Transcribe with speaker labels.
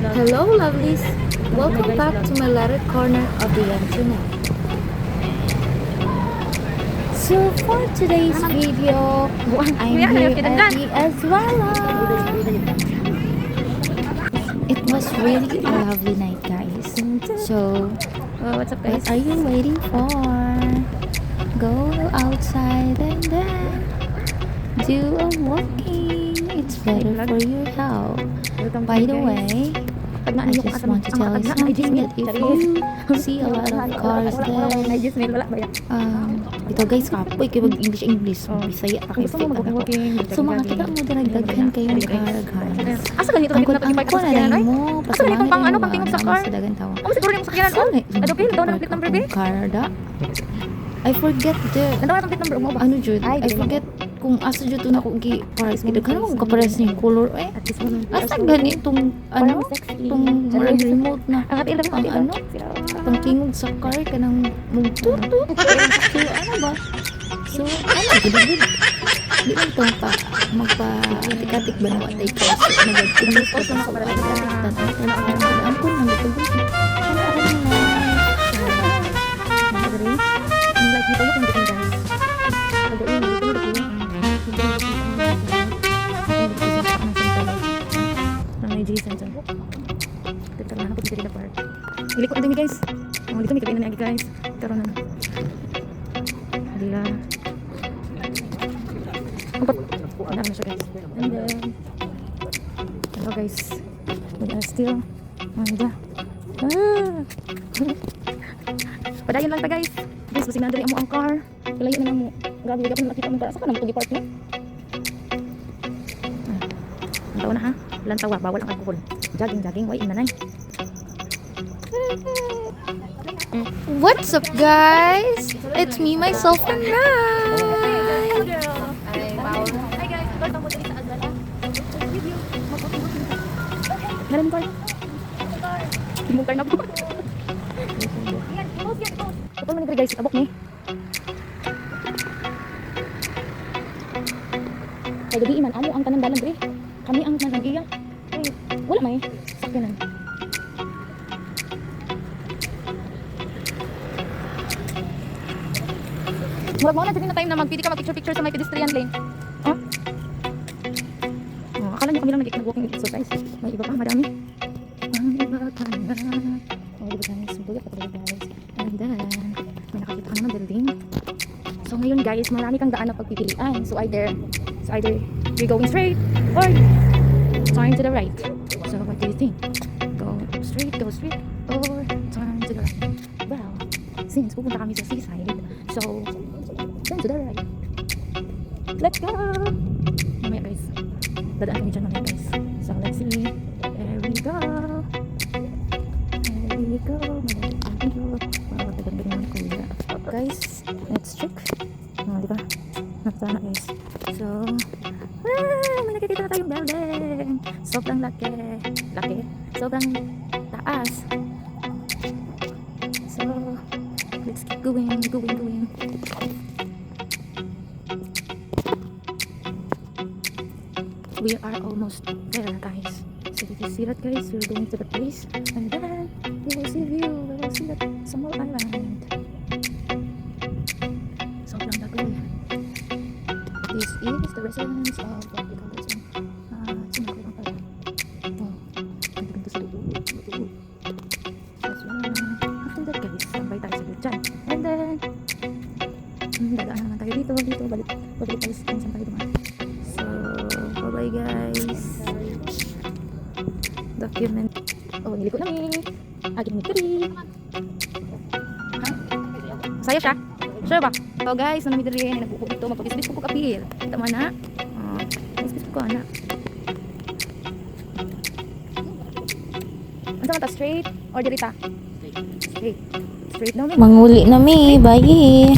Speaker 1: Hello lovelies! Welcome back to my little corner of the internet. So for today's video, I'm here at the Azuela. It was really a lovely night, guys. So,
Speaker 2: What's up, guys?
Speaker 1: what are you waiting for? Go outside and then do a walking. It's better for your health. By the way, I just want to tell you something that if you see a lot of cars there, ito guys, kapoy kayo mag-English, Bisaya pa kayo fit ako. So makakita mo dinagdaghan kayong car, guys.
Speaker 2: Asa ganito
Speaker 1: Ang
Speaker 2: na
Speaker 1: ang ko na lang mo, pasamangin
Speaker 2: pang ano,
Speaker 1: mo
Speaker 2: pang tingog sa
Speaker 1: mga
Speaker 2: car?
Speaker 1: sa dagang tawa.
Speaker 2: Siguro yung sakyanan. Ano pin? Daw na plate number, be?
Speaker 1: Car da. I forget the
Speaker 2: Daw na plate number mo ba?
Speaker 1: ano jud, I forget kung asa jud na ko gi pares gid kana mo kapares ni color asa ganitong ano tong murag remote na
Speaker 2: Ang atin
Speaker 1: pang ano pang tingog sa car kanang mugtut so ano ba so ano gid di lang tong pa magpa-tikatik ba na watay ka so nagtingog ko sa para tikatik ang kun nang gitugod
Speaker 2: like dito yung guys. Jason dyan. Dito lang ako dito na park. Ilikot din guys. Dito may kabinan lagi guys. Karon na. Dila. Upat. Ano na siya guys. And then hello guys. We are still on the padayon lang ta guys. Guys, basig na dali amo ang car. Kalayo na mo. Grabe gapon nakita mo para sa kanang tugi park ni. Ang taon na ha. Lantawa, bawal ang alcohol. Jogging, way inanay.
Speaker 1: What's up guys? It's me, myself, and I.
Speaker 2: Hi guys, welcome mo dito sa Azuela. Review. Narin car. Timong car na po. Yan, post yan, post. Kapag man guys, tabok ni. Kaya gabi iman, amo ang tanang dalan dre. Kami ang nag-iya. Ay, wala may sakyanan. Murag mo na dyan na time na magpili ka mag-picture sa may pedestrian lane. Huh? Oh, akala niyo kami lang nag-walking exercise. May iba pa, marami. Ang iba pa na. Oh, diba guys, subuya pa talaga guys. And then, may nakakita ka naman building. So ngayon guys, marami kang daan na pagpipilian. So either you're going straight or turn to the right. So what do you think? Go straight, or turn to the right? Well, since pupunta kami sa seaside, so turn to the right. Let's go! Mamaya guys, dadaan kami dyan mamaya guys. So let's see. There we go. Guys, let's check. Diba? Nakita na guys. So, may nakikita na tayong building. Sobrang laki. Sobrang taas. So, let's keep going. We are almost there guys. So did you see that guys? We're going to the place and then we will see view. We will see that small island. Sobrang laki. This is the residence of what we call this one. Sinabi ko pala. Ang ganda sa dulo. That's one. After that guys, tambay tayo sa dyan. And then, dadaan naman tayo dito. Balik tayo sa saan tayo dumaan. So, bye-bye guys. Document. Oh, niliko namin. Aging mitri. Saya siya. Sure ba? So guys, nanami diri ni nagbuko dito magpabisbis ko kapil. Tama na. Bisbis ko ana. Unsa man ta straight or diri ta? Straight. Straight daw mi.
Speaker 1: Manguli na mi, bye.